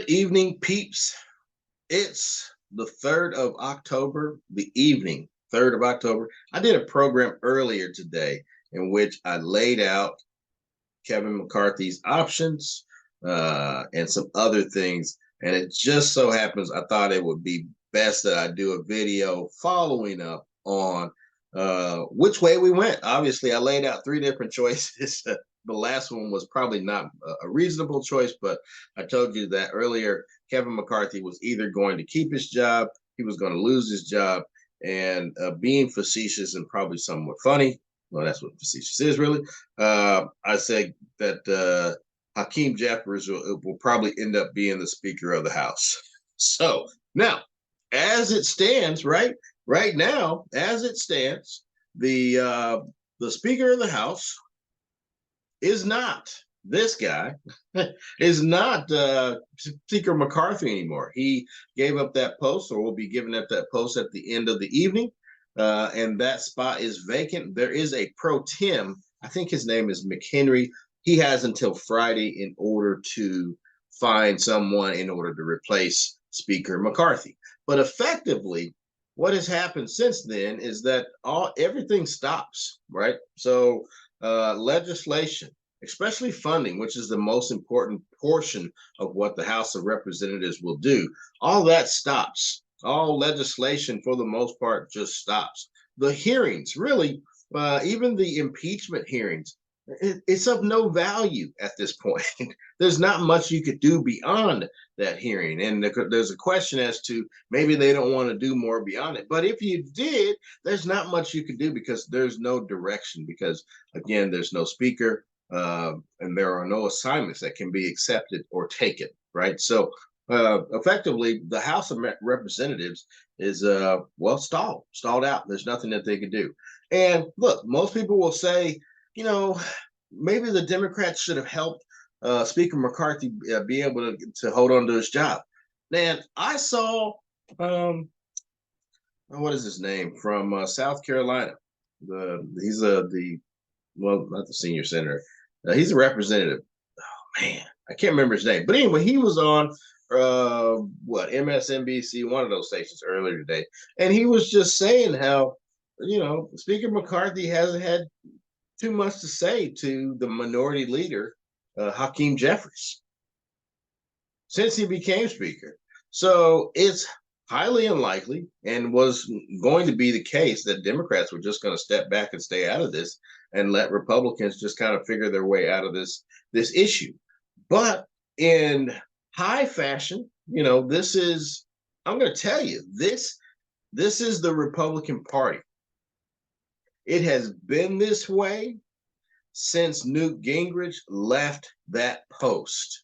Good evening, peeps. It's the 3rd of October, the evening, 3rd of October. I did a program earlier today in which I laid out Kevin McCarthy's options and some other things. And it just so happens I thought it would be best that I do a video following up on which way we went. Obviously, I laid out three different choices. The last one was probably not a reasonable choice, but I told you that earlier. Kevin McCarthy was either going to keep his job, he was going to lose his job, and being facetious and probably somewhat funny. Well, that's what facetious is, really. I said that Hakeem Jeffries will probably end up being the Speaker of the House. So now, as it stands, right now, as it stands, the Speaker of the House is not this guy is not Speaker McCarthy anymore. He gave up that post, or will be giving up that post at the end of the evening, and that spot is vacant. There is a pro tem. I think his name is McHenry. He has until Friday in order to find someone in order to replace Speaker McCarthy. But effectively, what has happened since then is that everything stops, right? So legislation, especially funding, which is the most important portion of what the House of Representatives will do, all that stops. All legislation, for the most part, just stops. The hearings, really, even the impeachment hearings, it's of no value at this point. There's not much you could do beyond that hearing. And there's a question as to maybe they don't want to do more beyond it. But if you did, there's not much you could do because there's no direction. Because, again, there's no speaker and there are no assignments that can be accepted or taken, right? So effectively, the House of Representatives is, stalled out. There's nothing that they can do. And look, most people will say, maybe the Democrats should have helped Speaker McCarthy be able to hold on to his job. Man, I saw, what is his name, from South Carolina. He's not the senior senator. He's a representative. Oh, man, I can't remember his name. But anyway, he was on MSNBC, one of those stations earlier today. And he was just saying how, Speaker McCarthy hasn't had too much to say to the minority leader, Hakeem Jeffries, since he became Speaker. So it's highly unlikely, and was going to be the case, that Democrats were just going to step back and stay out of this and let Republicans just kind of figure their way out of this issue. But in high fashion, this is, I'm going to tell you, this is the Republican Party. It has been this way since Newt Gingrich left that post.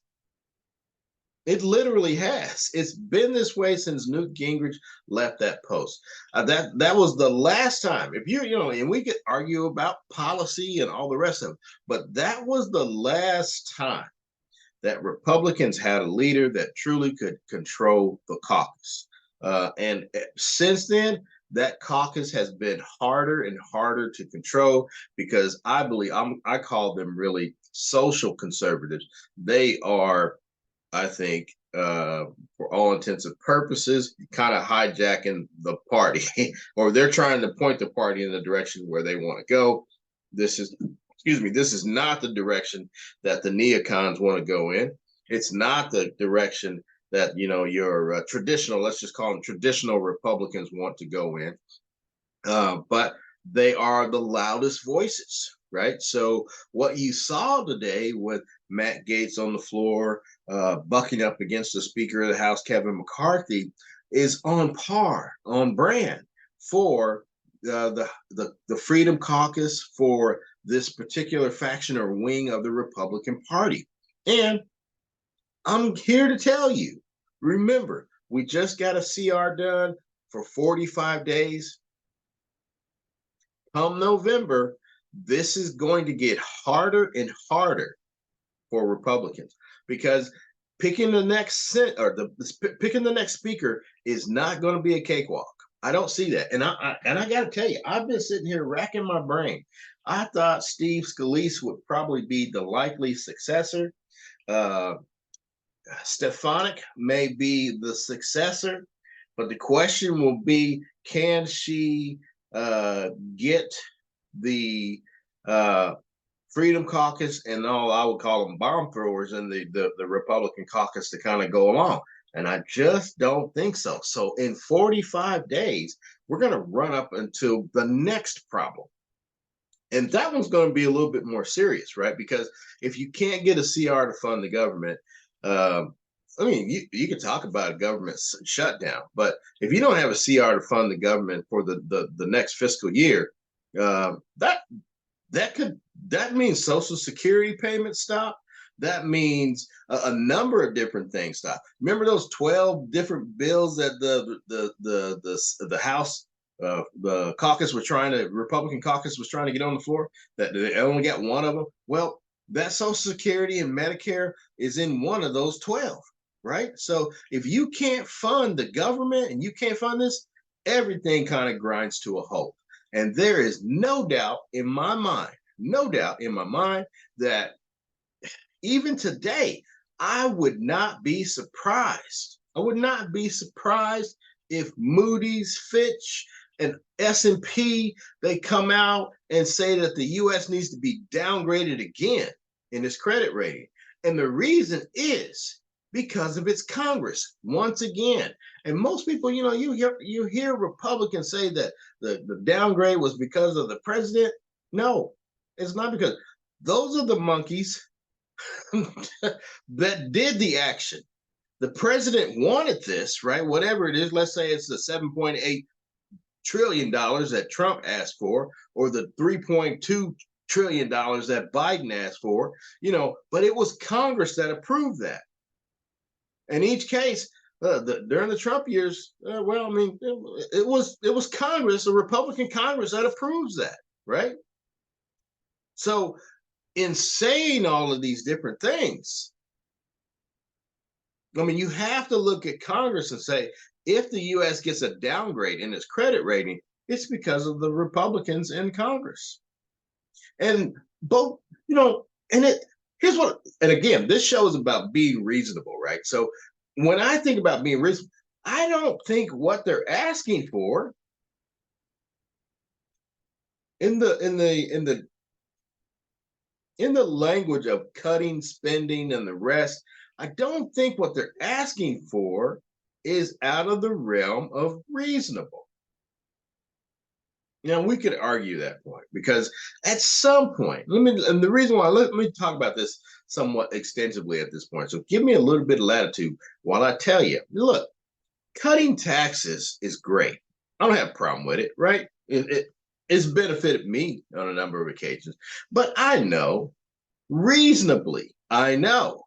It literally has. It's been this way since Newt Gingrich left that post. That was the last time. If and we could argue about policy and all the rest of it, but that was the last time that Republicans had a leader that truly could control the caucus. And since then, that caucus has been harder and harder to control, because I call them really social conservatives. They are, I think, for all intents and purposes, kind of hijacking the party, or they're trying to point the party in the direction where they want to go. This is not the direction that the neocons want to go in. It's not the direction that your traditional, let's just call them traditional Republicans, want to go in. But they are the loudest voices, right? So what you saw today with Matt Gaetz on the floor, bucking up against the Speaker of the House, Kevin McCarthy, is on brand for the Freedom Caucus, for this particular faction or wing of the Republican Party. And I'm here to tell you, remember, we just got a CR done for 45 days. Come November, this is going to get harder and harder for Republicans, because picking the next speaker is not going to be a cakewalk. I don't see that. And I got to tell you, I've been sitting here racking my brain. I thought Steve Scalise would probably be the likely successor. Stefanik may be the successor, but the question will be, can she get the uh, Freedom Caucus and all, I would call them bomb throwers, in the Republican caucus to kind of go along? And I just don't think so. So in 45 days, we're going to run up until the next problem. And that one's going to be a little bit more serious, right? Because if you can't get a CR to fund the government, I mean, you can talk about a government shutdown, but if you don't have a CR to fund the government for the next fiscal year, that that means Social Security payments stop. That means a number of different things stop. Remember those 12 different bills that the House the caucus was trying to Republican caucus was trying to get on the floor, that they only got one of them. Well, that Social Security and Medicare is in one of those 12, right? So if you can't fund the government and you can't fund this, everything kind of grinds to a halt. And there is no doubt in my mind, no doubt in my mind that even today, I would not be surprised. I would not be surprised if Moody's, Fitch, and S&P, they come out and say that the U.S. needs to be downgraded again in its credit rating. And the reason is because of its Congress, once again. And most people, you hear Republicans say that the downgrade was because of the president. No, it's not, because those are the monkeys that did the action. The president wanted this, right? Whatever it is, let's say it's the $7.8 trillion that Trump asked for, or the $3.2 trillion that Biden asked for, but it was Congress that approved that. In each case, during the Trump years, well, I mean, it was Congress, a Republican Congress, that approves that, right? So in saying all of these different things, I mean, you have to look at Congress and say, if the U.S. gets a downgrade in its credit rating, it's because of the Republicans in Congress. And both, here's what, and again, this show is about being reasonable, right? So when I think about being reasonable, I don't think what they're asking for in the language of cutting spending and the rest, I don't think what they're asking for is out of the realm of reasonable. We could argue that point, because at some point, and the reason why, let me talk about this somewhat extensively at this point. So give me a little bit of latitude while I tell you, look, cutting taxes is great. I don't have a problem with it, right? It's benefited me on a number of occasions, but I know reasonably, I know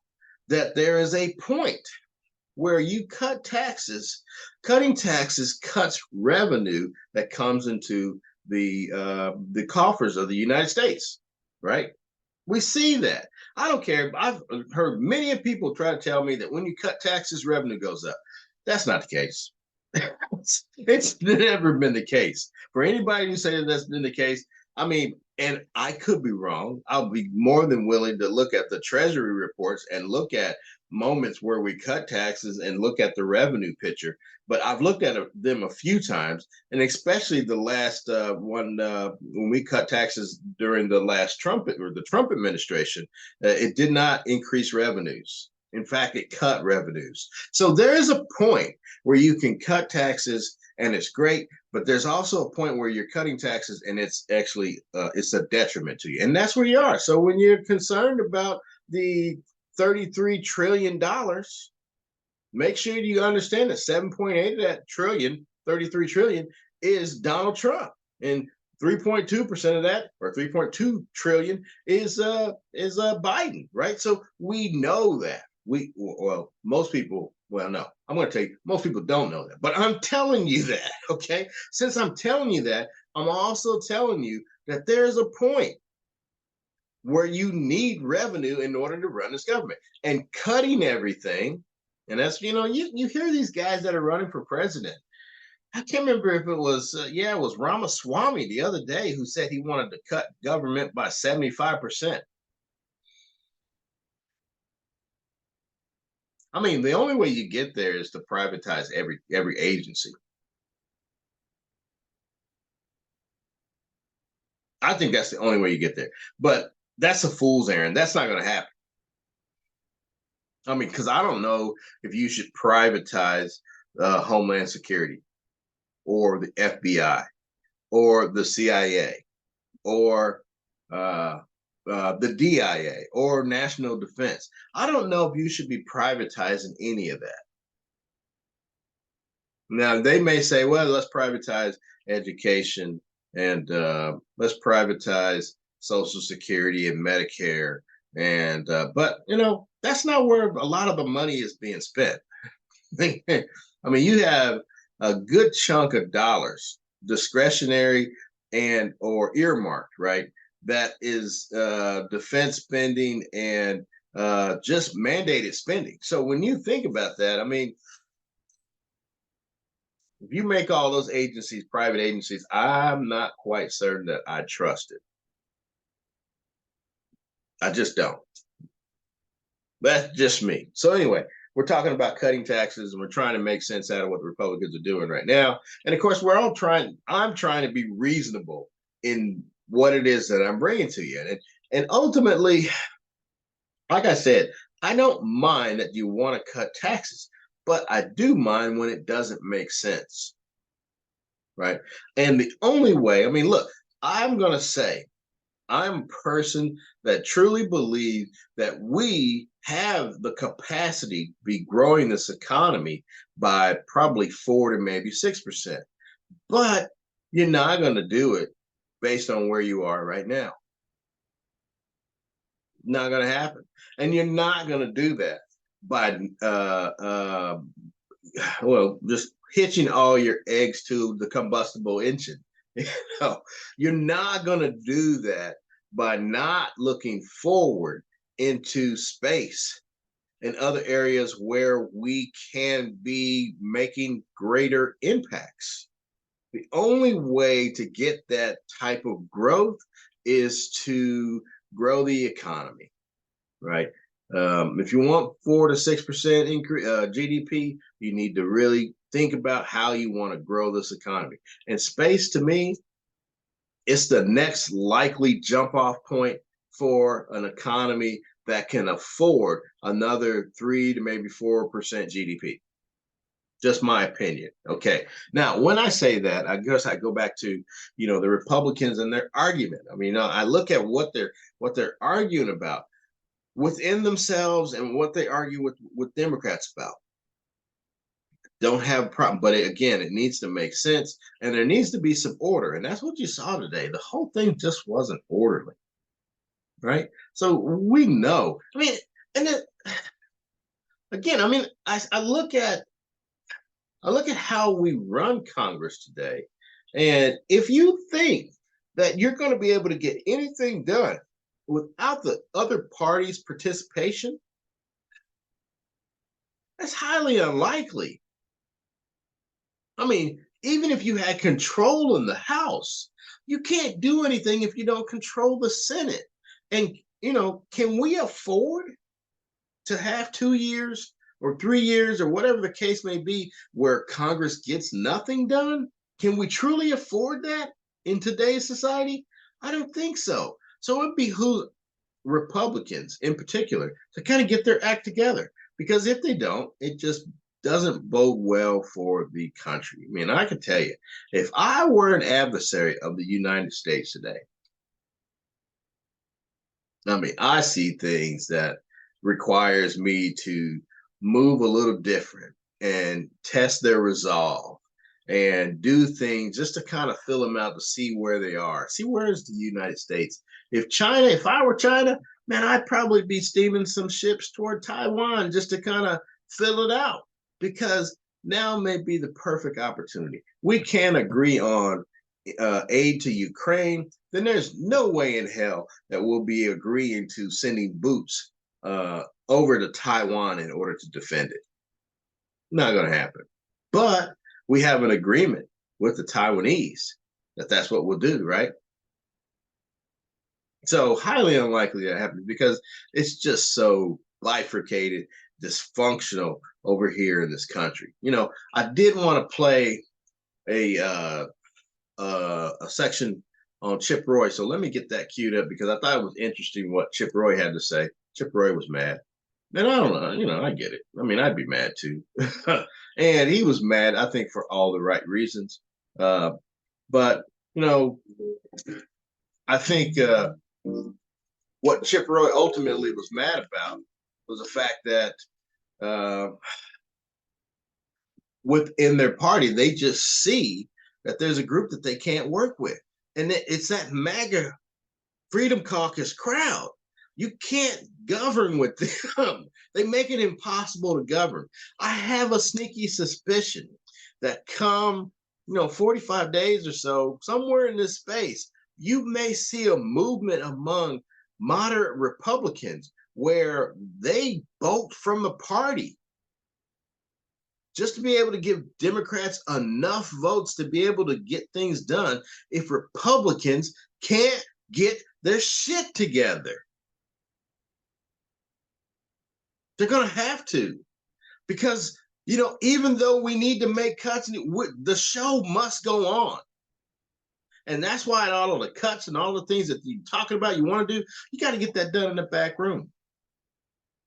that there is a point where you cut taxes. Cutting taxes cuts revenue that comes into the coffers of the United States, right? We see that. I don't care. I've heard many people try to tell me that when you cut taxes, revenue goes up. That's not the case. It's never been the case. For anybody who says that's been the case, I mean, and I could be wrong. I'll be more than willing to look at the Treasury reports and look at moments where we cut taxes and look at the revenue picture. But I've looked at them a few times, and especially the last one when we cut taxes during the last Trump administration, it did not increase revenues. In fact, it cut revenues. So there is a point where you can cut taxes and it's great, but there's also a point where you're cutting taxes and it's actually it's a detriment to you, and that's where you are. So when you're concerned about the $33 trillion, make sure you understand that 7.8 of that trillion, 33 trillion, is Donald Trump, and 3.2% of that, or 3.2 trillion, is Biden, right? So we know that. Most people, no, I'm going to tell you, most people don't know that, but I'm telling you that, okay? Since I'm telling you that, I'm also telling you that there's a point where you need revenue in order to run this government, and cutting everything. And that's, you hear these guys that are running for president. I can't remember if it was, it was Ramaswamy the other day who said he wanted to cut government by 75%. I mean, the only way you get there is to privatize every agency. I think that's the only way you get there. But that's a fool's errand. That's not going to happen. I mean, because I don't know if you should privatize Homeland Security or the FBI or the CIA or uh, the DIA or National Defense. I don't know if you should be privatizing any of that. Now, they may say, well, let's privatize education and let's privatize Social Security and Medicare. And, but, that's not where a lot of the money is being spent. I mean, you have a good chunk of dollars, discretionary and or earmarked, right? That is defense spending and just mandated spending. So when you think about that, I mean, if you make all those agencies private agencies, I'm not quite certain that I trust it. I just don't. That's just me. So anyway, we're talking about cutting taxes and we're trying to make sense out of what the Republicans are doing right now. And of course, I'm trying to be reasonable in what it is that I'm bringing to you. And ultimately, like I said, I don't mind that you want to cut taxes, but I do mind when it doesn't make sense. Right. And the only way, I mean, look, I'm going to say I'm a person that truly believes that we have the capacity to be growing this economy by probably 4 to maybe 6%. But you're not going to do it based on where you are right now. Not going to happen. And you're not going to do that by, just hitching all your eggs to the combustible engine. You know, you're not going to do that by not looking forward into space and other areas where we can be making greater impacts. The only way to get that type of growth is to grow the economy, right? If you want 4 to 6% increase GDP, you need to really think about how you want to grow this economy. And space, to me, it's the next likely jump off point for an economy that can afford another 3 to maybe 4% GDP. Just my opinion. Okay. Now, when I say that, I guess I go back to, the Republicans and their argument. I mean, I look at what they're arguing about within themselves and what they argue with Democrats about. Don't have a problem, but again, it needs to make sense, and there needs to be some order, and that's what you saw today. The whole thing just wasn't orderly, right? So we know. I mean, and then, again, I mean, I look at how we run Congress today, and if you think that you're going to be able to get anything done without the other party's participation, that's highly unlikely. I mean, even if you had control in the House, you can't do anything if you don't control the Senate. And, can we afford to have 2 years or 3 years or whatever the case may be where Congress gets nothing done? Can we truly afford that in today's society? I don't think so. So it behooves Republicans in particular to kind of get their act together, because if they don't, it just doesn't bode well for the country. I mean, I can tell you, if I were an adversary of the United States today, I mean, I see things that requires me to move a little different and test their resolve and do things just to kind of fill them out to see where they are. See, where is the United States? If I were China, man, I'd probably be steaming some ships toward Taiwan just to kind of fill it out, because now may be the perfect opportunity. We can agree on aid to Ukraine, then there's no way in hell that we'll be agreeing to sending boots over to Taiwan in order to defend it. Not going to happen. But we have an agreement with the Taiwanese that that's what we'll do, right? So highly unlikely that happens, because it's just so bifurcated, dysfunctional over here in this country. I did want to play a section on Chip Roy, so let me get that queued up because I thought it was interesting what Chip Roy had to say. Chip Roy was mad. And I don't know, I get it. I mean, I'd be mad too. And he was mad, I think, for all the right reasons. But, I think what Chip Roy ultimately was mad about was the fact that within their party, they just see that there's a group that they can't work with. And it's that MAGA Freedom Caucus crowd. You can't govern with them. They make it impossible to govern. I have a sneaky suspicion that come, 45 days or so, somewhere in this space, you may see a movement among moderate Republicans where they bolt from the party just to be able to give Democrats enough votes to be able to get things done if Republicans can't get their shit together. They're going to have to, because, even though we need to make cuts, the show must go on. And that's why all of the cuts and all the things that you're talking about, you want to do, you got to get that done in the back room.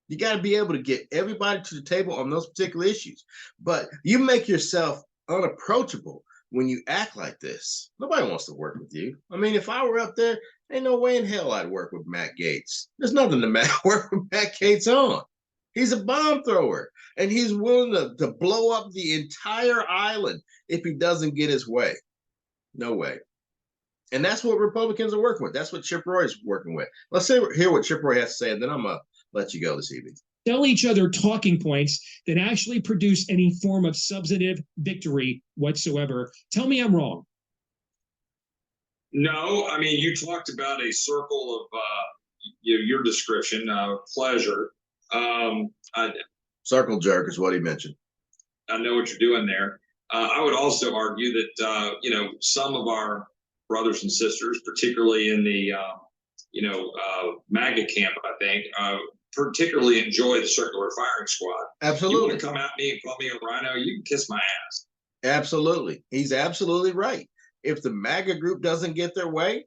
You got to be able to get everybody to the table on those particular issues. But you make yourself unapproachable when you act like this. Nobody wants to work with you. I mean, if I were up there, ain't no way in hell I'd work with Matt Gaetz. There's nothing to work with Matt Gaetz on. He's a bomb thrower, and he's willing to blow up the entire island if he doesn't get his way. No way. And that's what Republicans are working with. That's what Chip Roy is working with. Let's hear what Chip Roy has to say, and then I'm going to let you go this evening. Tell each other talking points that actually produce any form of substantive victory whatsoever. Tell me I'm wrong. No, I mean, you talked about a circle of your description, pleasure. Circle jerk is what he mentioned. I know what you're doing there. I would also argue that, some of our brothers and sisters, particularly in the, MAGA camp, I think, particularly enjoy the circular firing squad. Absolutely. You want to come at me and call me a rhino, you can kiss my ass. Absolutely. He's absolutely right. If the MAGA group doesn't get their way,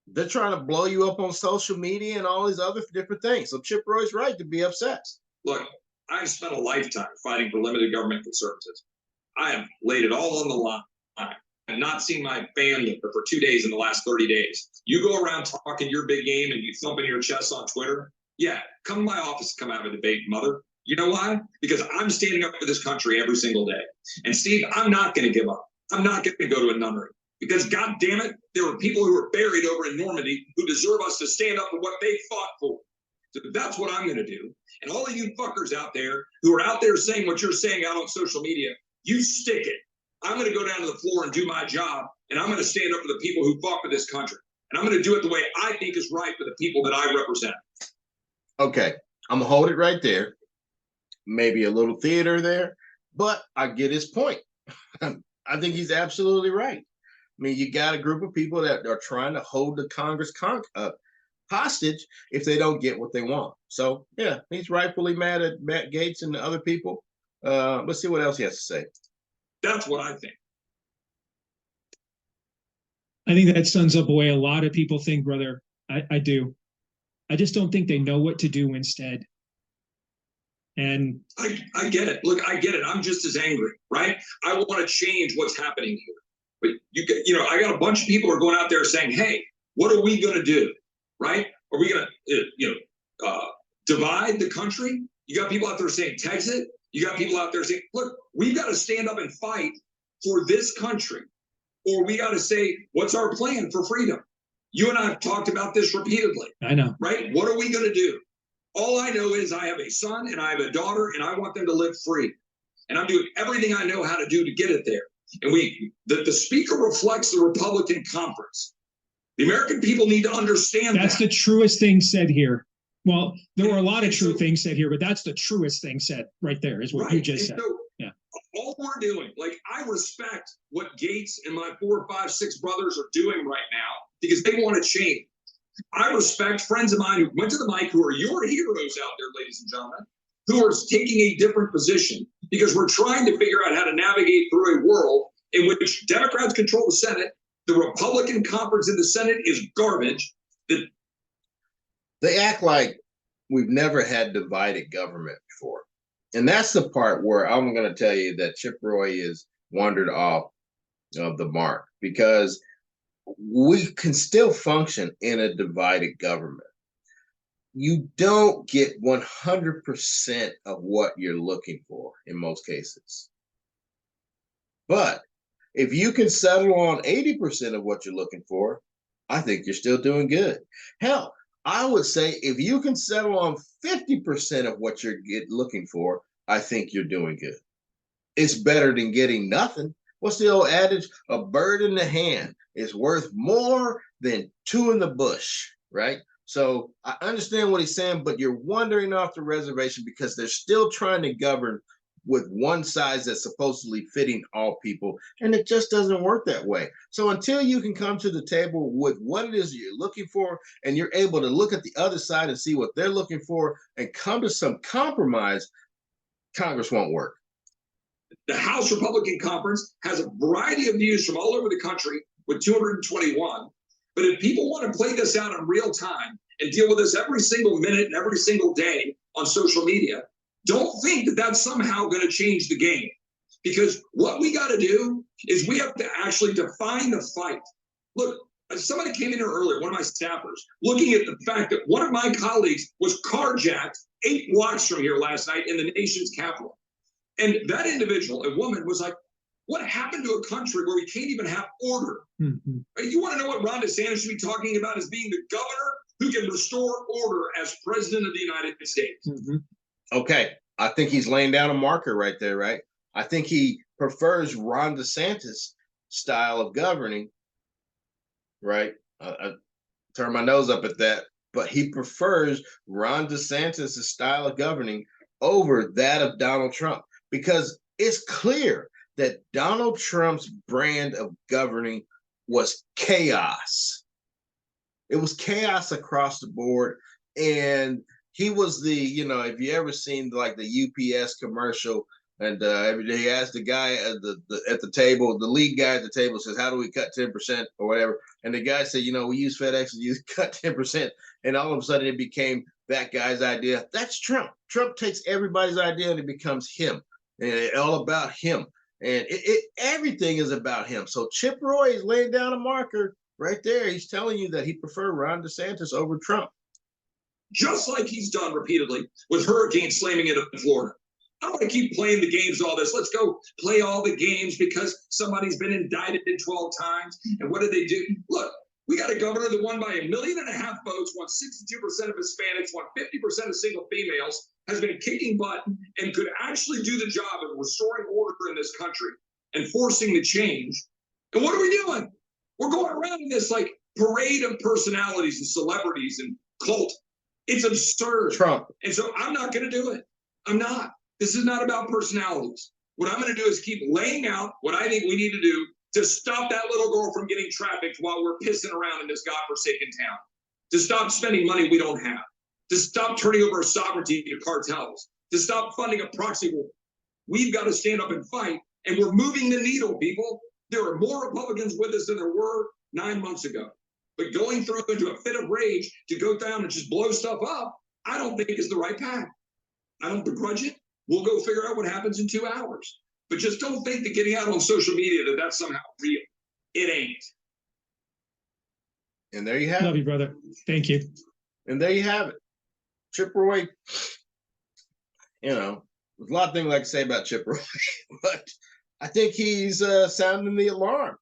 they're trying to blow you up on social media and all these other different things. So Chip Roy's right to be upset. Look, I've spent a lifetime fighting for limited government conservatism. I have laid it all on the line. I've not seen my family for 2 days in the last 30 days. You go around talking your big game and you thumping your chest on Twitter. Yeah, come to my office, come have a debate, mother. You know why? Because I'm standing up for this country every single day. And Steve, I'm not going to give up. I'm not going to go to a nunnery. Because, God damn it, there were people who were buried over in Normandy who deserve us to stand up for what they fought for. So that's what I'm going to do. And all of you fuckers out there who are out there saying what you're saying out on social media, you stick it. I'm going to go down to the floor and do my job, and I'm going to stand up for the people who fought for this country. And I'm going to do it the way I think is right for the people that I represent. Okay, I'm going to hold it right there. Maybe a little theater there, but I get his point. I think he's absolutely right. I mean, you got a group of people that are trying to hold the Congress hostage if they don't get what they want. So, yeah, he's rightfully mad at Matt Gaetz and the other people. Let's see what else he has to say. That's what I think. I think that sums up the way a lot of people think, brother. I do. I just don't think they know what to do instead. And I get it. Look, I get it. I'm just as angry, right? I want to change what's happening here. But I got a bunch of people who are going out there saying, hey, what are we going to do? Right? Are we going to, divide the country? You got people out there saying, Texit. You got people out there saying, look, we've got to stand up and fight for this country. Or we got to say, what's our plan for freedom? You and I have talked about this repeatedly. I know. Right? What are we going to do? All I know is I have a son and I have a daughter and I want them to live free. And I'm doing everything I know how to do to get it there. And the speaker reflects the Republican conference. The American people need to understand that's the truest thing said here. Well, there were a lot of true things said here, but that's the truest thing said right there is what you just said. So, yeah. All we're doing, I respect what Gaetz and my 4, 5, 6 brothers are doing right now because they want to change. I respect friends of mine who went to the mic, who are your heroes out there, ladies and gentlemen, who are taking a different position, because we're trying to figure out how to navigate through a world in which Democrats control the Senate, the Republican conference in the Senate is garbage. They act like we've never had divided government before. And that's the part where I'm going to tell you that Chip Roy is wandered off of the mark, because we can still function in a divided government. You don't get 100% of what you're looking for in most cases. But if you can settle on 80% of what you're looking for, I think you're still doing good. Hell, I would say if you can settle on 50% of what you're looking for, I think you're doing good. It's better than getting nothing. What's the old adage? A bird in the hand is worth more than two in the bush, right? So I understand what he's saying, but you're wandering off the reservation because they're still trying to govern with one size that's supposedly fitting all people, and it just doesn't work that way. So until you can come to the table with what it is you're looking for, and you're able to look at the other side and see what they're looking for and come to some compromise, Congress won't work. The House Republican Conference has a variety of views from all over the country with 221. But if people want to play this out in real time and deal with this every single minute and every single day on social media, don't think that that's somehow going to change the game. Because what we got to do is we have to actually define the fight. Look, somebody came in here earlier, one of my staffers, looking at the fact that one of my colleagues was carjacked 8 blocks from here last night in the nation's capital. And that individual, a woman, was like, what happened to a country where we can't even have order? Mm-hmm. Right? You want to know what Ron DeSantis should be talking about as being the governor who can restore order as president of the United States. Mm-hmm. Okay, I think he's laying down a marker right there, right? I think he prefers Ron DeSantis' style of governing, right? I turn my nose up at that, but he prefers Ron DeSantis' style of governing over that of Donald Trump, because it's clear that Donald Trump's brand of governing was chaos. It was chaos across the board. And he was the, if you ever seen like the UPS commercial, and every day he asked the guy at the table, the lead guy at the table says, how do we cut 10% or whatever? And the guy said, we use FedEx to cut 10%. And all of a sudden it became that guy's idea. That's Trump. Trump takes everybody's idea and it becomes him. And it's all about him. And everything is about him. So Chip Roy is laying down a marker right there. He's telling you that he preferred Ron DeSantis over Trump. Just like he's done repeatedly with hurricanes slamming into Florida. I don't want to keep playing the games, all this. Let's go play all the games because somebody's been indicted 12 times. And what did they do? Look, we got a governor that won by 1.5 million votes, won 62% of Hispanics, won 50% of single females, has been kicking butt and could actually do the job of restoring order in this country and forcing the change. And what are we doing? We're going around in this like parade of personalities and celebrities and cult. It's absurd. Trump. And so I'm not going to do it. I'm not. This is not about personalities. What I'm going to do is keep laying out what I think we need to do to stop that little girl from getting trafficked while we're pissing around in this godforsaken town, to stop spending money we don't have, to stop turning over our sovereignty to cartels, to stop funding a proxy war. We've got to stand up and fight, and we're moving the needle, people. There are more Republicans with us than there were 9 months ago. But going through into a fit of rage to go down and just blow stuff up, I don't think is the right path. I don't begrudge it. We'll go figure out what happens in 2 hours. But just don't think that getting out on social media that that's somehow real. It ain't. And there you have it. Love you, brother. Thank you. And there you have it. Chip Roy, there's a lot of things I can say about Chip Roy, but I think he's sounding the alarm.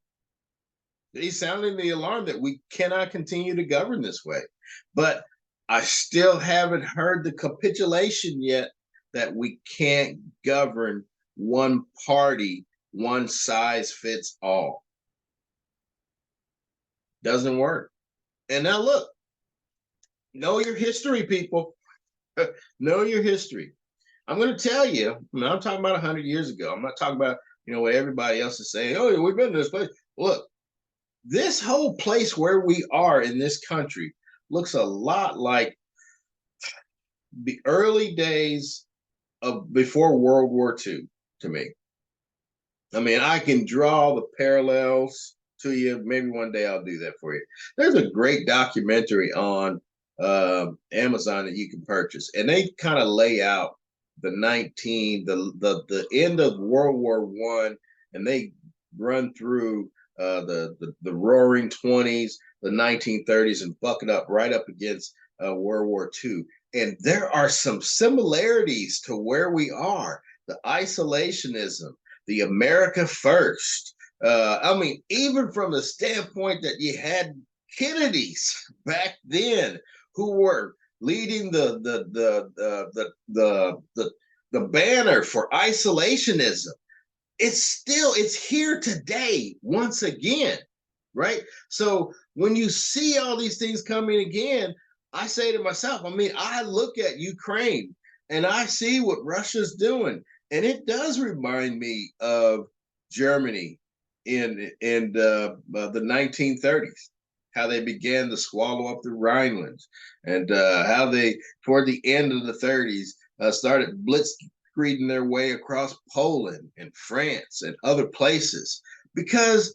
He's sounding the alarm that we cannot continue to govern this way. But I still haven't heard the capitulation yet that we can't govern one party, one size fits all. Doesn't work. And now look, know your history, people. Know your history. I'm going to tell you, I'm talking about 100 years ago. I'm not talking about, what everybody else is saying. Oh, we've been to this place. Look, this whole place where we are in this country looks a lot like the early days of before World War II to me. I mean, I can draw the parallels to you. Maybe one day I'll do that for you. There's a great documentary on Amazon that you can purchase, and they kind of lay out the end of World War I, and they run through the Roaring 20s, the 1930s, and buck it up right up against World War II. And there are some similarities to where we are. The isolationism, the America first. I mean, even from the standpoint that you had Kennedys back then who were leading the banner for isolationism. It's here today once again, right? So when you see all these things coming again, I say to myself, I mean, I look at Ukraine and I see what Russia's doing. And it does remind me of Germany in the 1930s, how they began to swallow up the Rhinelands, and how they, toward the end of the 30s, started blitzkrieging their way across Poland and France and other places. Because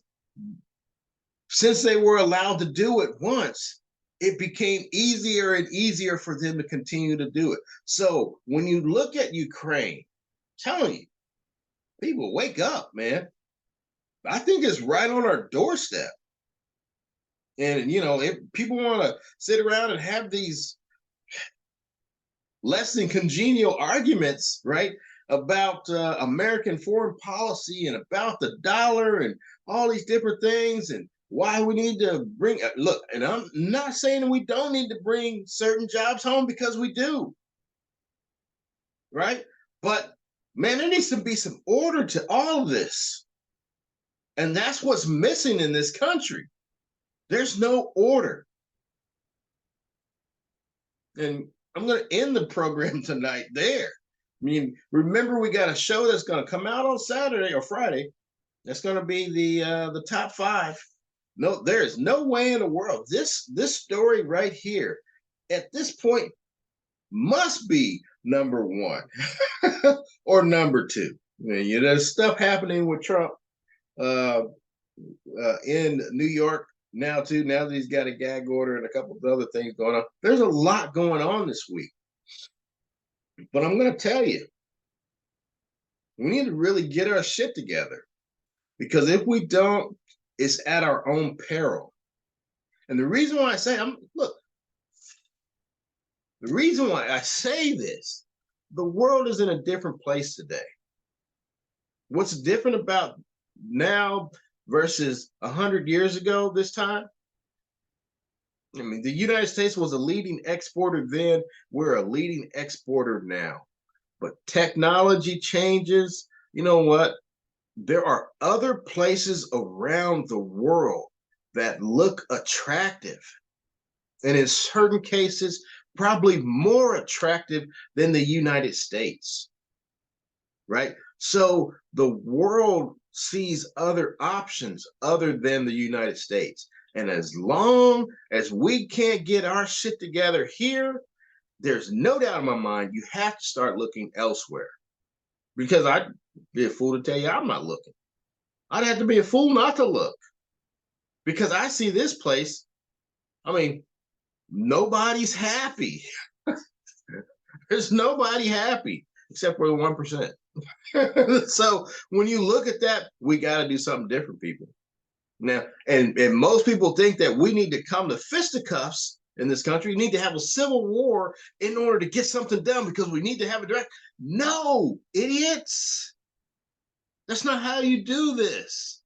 since they were allowed to do it once, it became easier and easier for them to continue to do it. So when you look at Ukraine, telling you, people, wake up, man. I think it's right on our doorstep. And, you know, if people want to sit around and have these less than congenial arguments, right, about American foreign policy and about the dollar and all these different things and why we need to bring, look, and I'm not saying that we don't need to bring certain jobs home, because we do, right? But man, there needs to be some order to all of this. And that's what's missing in this country. There's no order. And I'm going to end the program tonight there. I mean, remember, we got a show that's going to come out on Saturday or Friday. That's going to be the top 5. No, there is no way in the world this story right here at this point must be number 1 or number 2. I mean, you know, there's stuff happening with Trump in New York now too. Now that he's got a gag order and a couple of other things going on, there's a lot going on this week. But I'm going to tell you, we need to really get our shit together, because if we don't, it's at our own peril. And the reason why I say, the reason why I say this, the world is in a different place today. What's different about now versus 100 years ago this time? I mean, the United States was a leading exporter then. We're a leading exporter now. But technology changes. You know what? There are other places around the world that look attractive, and in certain cases, probably more attractive than the United States, right? So the world sees other options other than the United States. And as long as we can't get our shit together here, there's no doubt in my mind you have to start looking elsewhere. Because I'd be a fool to tell you I'm not looking. I'd have to be a fool not to look. Because I see this place, I mean, nobody's happy. There's nobody happy except for the 1%. So when you look at that, we got to do something different, people. Now, and most people think that we need to come to fisticuffs in this country. We need to have a civil war in order to get something done, because we need to have a direct. No, idiots. That's not how you do this.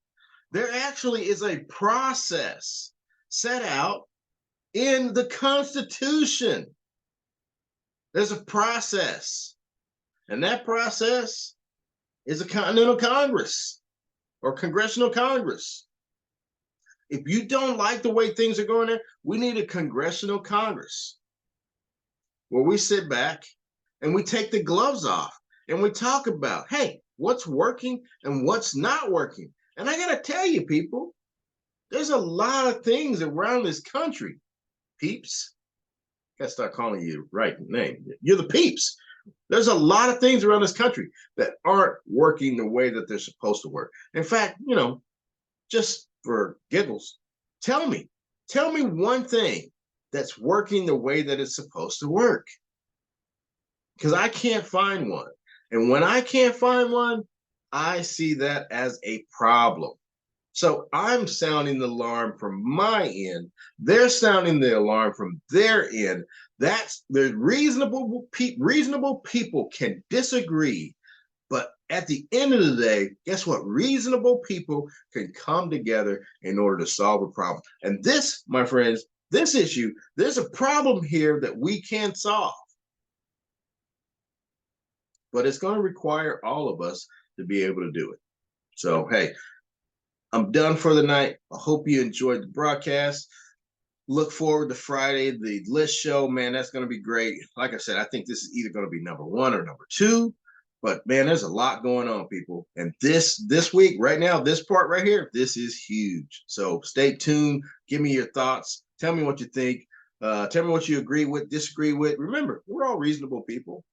There actually is a process set out in the Constitution. There's a process. And that process is a Continental Congress or Congressional Congress. If you don't like the way things are going there, we need a Congressional Congress where we sit back and we take the gloves off and we talk about, hey, what's working and what's not working. And I got to tell you, people, there's a lot of things around this country, peeps, gotta start calling you the right name. You're the peeps. There's a lot of things around this country that aren't working the way that they're supposed to work. In fact, just for giggles, tell me one thing that's working the way that it's supposed to work. Because I can't find one. And when I can't find one, I see that as a problem. So I'm sounding the alarm from my end. They're sounding the alarm from their end. That's the reasonable people can disagree, but at the end of the day, guess what? Reasonable people can come together in order to solve a problem. And this, my friends, this issue, there's a problem here that we can solve. But it's going to require all of us to be able to do it. So, hey, I'm done for the night. I hope you enjoyed the broadcast. Look forward to Friday, the list show. Man, that's going to be great. Like I said, I think this is either going to be number 1 or number 2. But man, there's a lot going on, people. And this week, right now, this part right here, this is huge. So stay tuned. Give me your thoughts. Tell me what you think. Tell me what you agree with, disagree with. Remember, we're all reasonable people.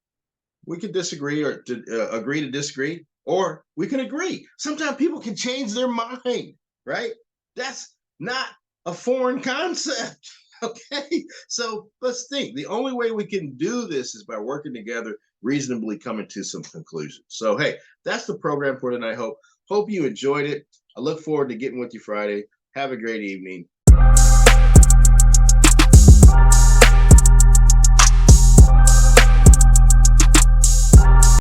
We can disagree or agree to disagree, or we can agree. Sometimes people can change their mind, right? That's not a foreign concept, okay? So let's think. The only way we can do this is by working together, reasonably coming to some conclusions. So, hey, that's the program for tonight. Hope you enjoyed it. I look forward to getting with you Friday. Have a great evening.